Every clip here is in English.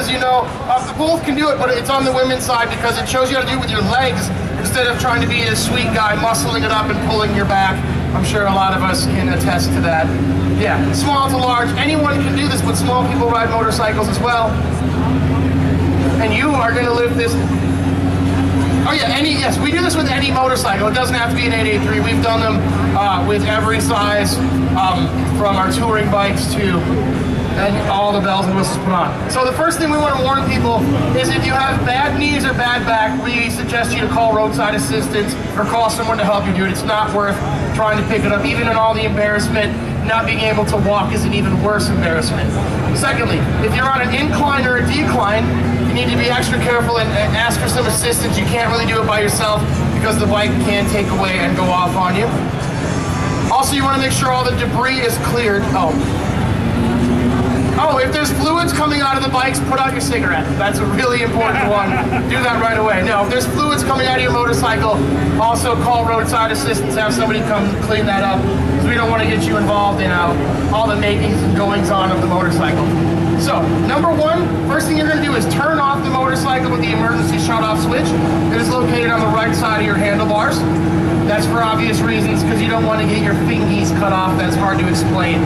as you know, both can do it, but it's on the women's side because it shows you how to do it with your legs instead of trying to be a sweet guy muscling it up and pulling your back. I'm sure a lot of us can attest to that. Yeah, small to large, anyone can do this, but small people ride motorcycles as well. And you are going to live this. Oh yeah, yes, we do this with any motorcycle. It doesn't have to be an 883. We've done them with every size, from our touring bikes to and all the bells and whistles put on. So the first thing we want to warn people is if you have bad knees or bad back, we suggest you to call roadside assistance or call someone to help you do it. It's not worth trying to pick it up. Even in all the embarrassment, not being able to walk is an even worse embarrassment. Secondly, if you're on an incline or a decline, you need to be extra careful and ask for some assistance. You can't really do it by yourself because the bike can take away and go off on you. Also, you want to make sure all the debris is cleared. Oh, if there's fluids coming out of the bikes, put out your cigarette. That's a really important one. Do that right away. No, if there's fluids coming out of your motorcycle, also call roadside assistance, have somebody come clean that up, because we don't want to get you involved in all the makings and goings on of the motorcycle. So, number one, first thing you're going to do is turn off the motorcycle with the emergency shut-off switch. It is located on the right side of your handlebars. That's for obvious reasons, because you don't want to get your fingies cut off. That's hard to explain.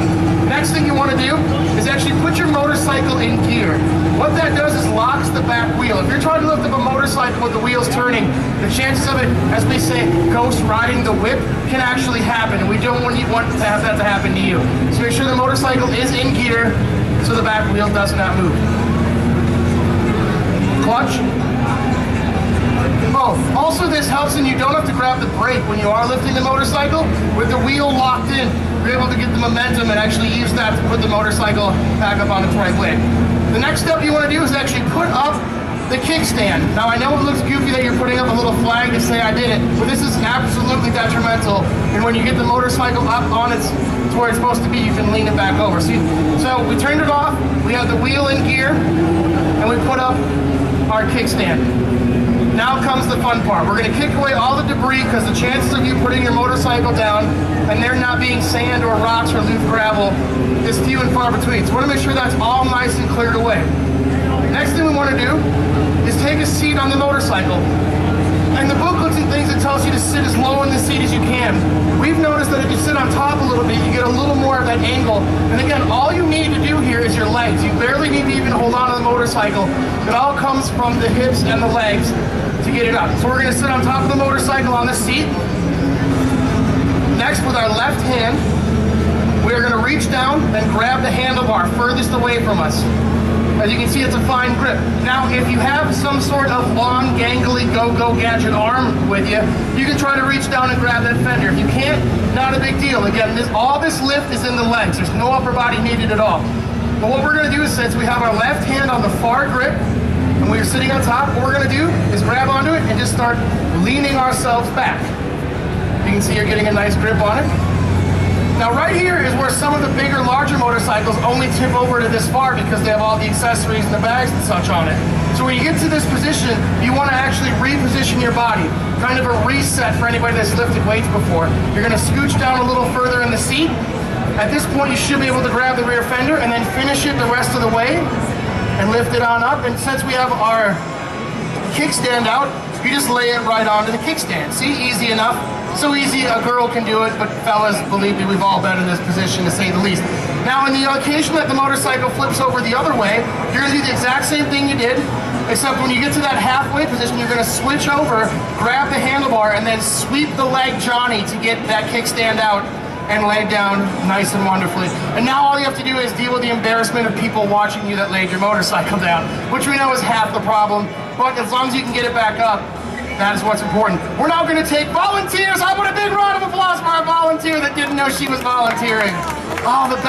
Next thing you want to do is actually put your motorcycle in gear. What that does is locks the back wheel. If you're trying to lift up a motorcycle with the wheels turning, the chances of it, as we say, ghost riding the whip, can actually happen. And we don't want to have that to happen to you. So make sure the motorcycle is in gear so the back wheel does not move. Clutch. Oh, also this helps and you don't have to grab the brake when you are lifting the motorcycle. With the wheel locked in, you're able to get the momentum and actually use that to put the motorcycle back up on its right way. The next step you want to do is actually put up the kickstand. Now I know it looks goofy that you're putting up a little flag to say I did it, but this is absolutely detrimental. And when you get the motorcycle up on its to where it's supposed to be, you can lean it back over. See, so we turned it off, we have the wheel in gear, and we put up our kickstand. Now comes the fun part. We're going to kick away all the debris because the chances of you putting your motorcycle down and there not being sand or rocks or loose gravel is few and far between. So we want to make sure that's all nice and cleared away. Next thing we want to do is take a seat on the motorcycle. And the booklets and things, it tells you to sit as low in the seat as you can. We've noticed that if you sit on top a little bit, you get a little more of that angle. And again, all you need to do here is your legs. You barely need to even hold on to the motorcycle. It all comes from the hips and the legs to get it up. So we're going to sit on top of the motorcycle on the seat. Next, with our left hand, we're going to reach down and grab the handlebar furthest away from us. As you can see, it's a fine grip. Now, if you have some sort of long, gangly, go-go gadget arm with you, you can try to reach down and grab that fender. If you can't, not a big deal. Again, all this lift is in the legs. There's no upper body needed at all. But what we're going to do is, since we have our left hand on the far grip, and we're sitting on top, what we're going to do is grab onto it and just start leaning ourselves back. You can see you're getting a nice grip on it. Now right here is where some of the bigger, larger motorcycles only tip over to this far because they have all the accessories and the bags and such on it. So when you get to this position, you want to actually reposition your body. Kind of a reset for anybody that's lifted weights before. You're going to scooch down a little further in the seat. At this point, you should be able to grab the rear fender and then finish it the rest of the way and lift it on up. And since we have our kickstand out, you just lay it right onto the kickstand. See, easy enough. So easy a girl can do it, but fellas, believe me, we've all been in this position to say the least. Now, in the occasion that the motorcycle flips over the other way, you're going to do the exact same thing you did, except when you get to that halfway position, you're going to switch over, grab the handlebar, and then sweep the leg Johnny to get that kickstand out and lay down nice and wonderfully. And now all you have to do is deal with the embarrassment of people watching you that laid your motorcycle down, which we know is half the problem, but as long as you can get it back up, that is what's important. We're now going to take volunteers. How about a big round of applause for our volunteer that didn't know she was volunteering? All the best.